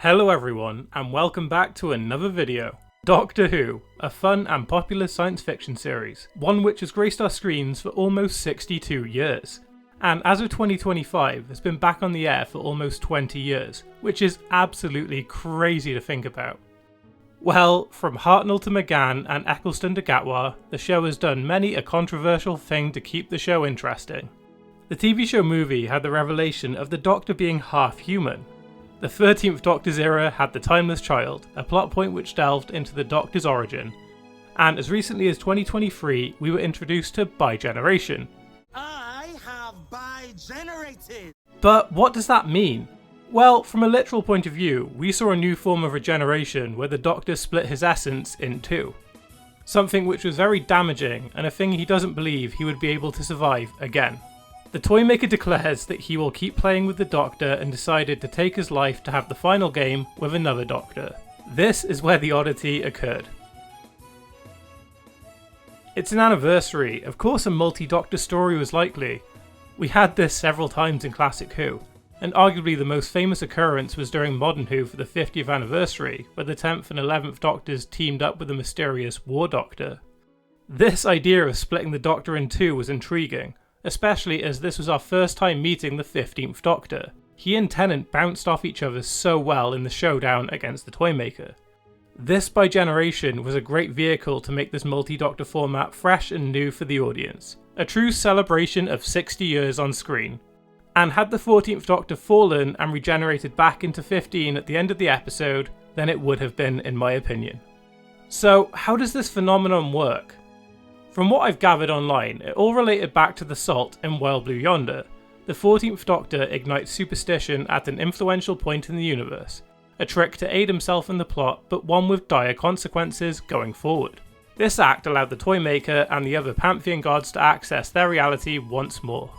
Hello everyone, and welcome back to another video. Doctor Who, a fun and popular science fiction series, one which has graced our screens for almost 62 years. And as of 2025, has been back on the air for almost 20 years, which is absolutely crazy to think about. Well, from Hartnell to McGann and Eccleston to Gatwa, the show has done many a controversial thing to keep the show interesting. The TV show movie had the revelation of the Doctor being half human. The 13th Doctor's era had The Timeless Child, a plot point which delved into the Doctor's origin. And as recently as 2023, we were introduced to Bi-Generation. I have bi-generated! But what does that mean? Well, from a literal point of view, we saw a new form of regeneration where the Doctor split his essence in two. Something which was very damaging and a thing he doesn't believe he would be able to survive again. The Toymaker declares that he will keep playing with the Doctor and decided to take his life to have the final game with another Doctor. This is where the oddity occurred. It's an anniversary, of course a multi-Doctor story was likely. We had this several times in Classic Who, and arguably the most famous occurrence was during Modern Who for the 50th anniversary, where the 10th and 11th Doctors teamed up with the mysterious War Doctor. This idea of splitting the Doctor in two was intriguing, especially as this was our first time meeting the 15th Doctor. He and Tennant bounced off each other so well in the showdown against the Toymaker. This Bi-Generation was a great vehicle to make this multi-Doctor format fresh and new for the audience, a true celebration of 60 years on screen. And had the 14th Doctor fallen and regenerated back into 15 at the end of the episode, then it would have been, in my opinion. So how does this phenomenon work? From what I've gathered online, it all related back to the Salt in Wild Blue Yonder. The 14th Doctor ignites superstition at an influential point in the universe, a trick to aid himself in the plot, but one with dire consequences going forward. This act allowed the Toymaker and the other Pantheon gods to access their reality once more.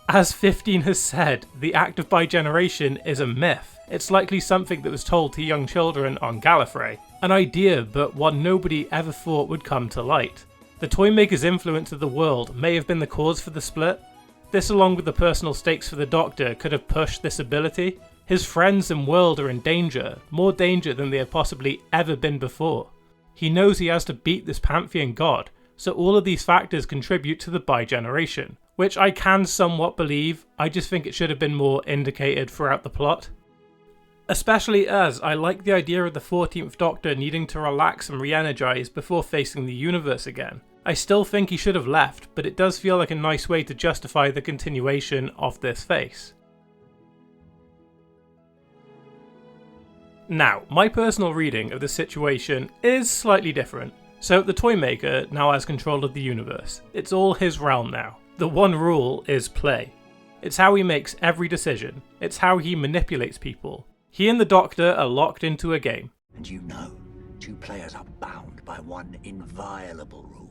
As 15 has said, the act of Bi-Generation is a myth. It's likely something that was told to young children on Gallifrey. An idea, but one nobody ever thought would come to light. The Toymaker's influence of the world may have been the cause for the split. This, along with the personal stakes for the Doctor, could have pushed this ability. His friends and world are in danger, more danger than they have possibly ever been before. He knows he has to beat this Pantheon god, so all of these factors contribute to the Bi-Generation, which I can somewhat believe. I just think it should have been more indicated throughout the plot. Especially as I like the idea of the 14th Doctor needing to relax and re-energise before facing the universe again. I still think he should have left, but it does feel like a nice way to justify the continuation of this phase. Now, my personal reading of the situation is slightly different. So the Toymaker now has control of the universe. It's all his realm now. The one rule is play. It's how he makes every decision. It's how he manipulates people. He and the Doctor are locked into a game. And you know, two players are bound by one inviolable rule.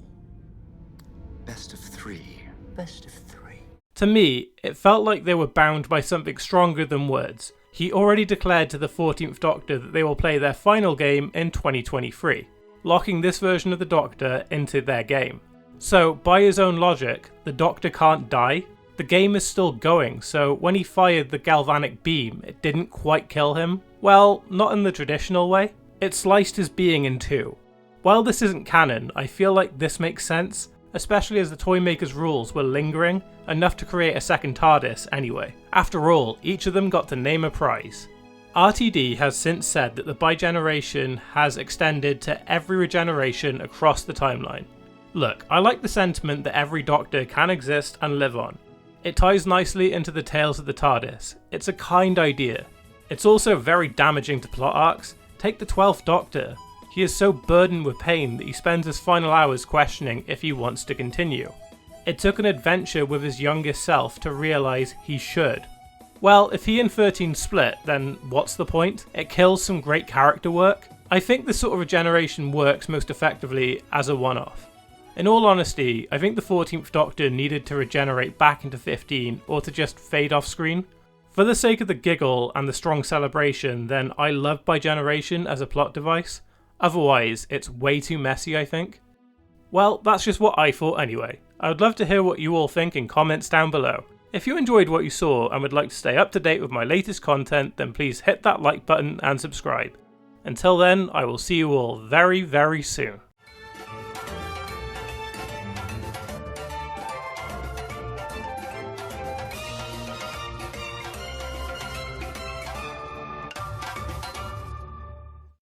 Best of three. Best of three. To me, it felt like they were bound by something stronger than words. He already declared to the 14th Doctor that they will play their final game in 2023, locking this version of the Doctor into their game. So, by his own logic, the Doctor can't die. The game is still going, so when he fired the galvanic beam, it didn't quite kill him. Well, not in the traditional way. It sliced his being in two. While this isn't canon, I feel like this makes sense, especially as the Toymaker's rules were lingering, enough to create a second TARDIS anyway. After all, each of them got to name a prize. RTD has since said that the Bi-Generation has extended to every regeneration across the timeline. Look, I like the sentiment that every Doctor can exist and live on. It ties nicely into the tales of the TARDIS. It's a kind idea. It's also very damaging to plot arcs. Take the 12th Doctor. He is so burdened with pain that he spends his final hours questioning if he wants to continue. It took an adventure with his youngest self to realise he should. Well, if he and 13 split, then what's the point? It kills some great character work. I think this sort of regeneration works most effectively as a one-off. In all honesty, I think the 14th Doctor needed to regenerate back into 15 or to just fade off screen. For the sake of the giggle and the strong celebration, then I love Bi-Generation as a plot device. Otherwise, it's way too messy, I think. Well, that's just what I thought anyway. I would love to hear what you all think in comments down below. If you enjoyed what you saw and would like to stay up to date with my latest content, then please hit that like button and subscribe. Until then, I will see you all very, very soon.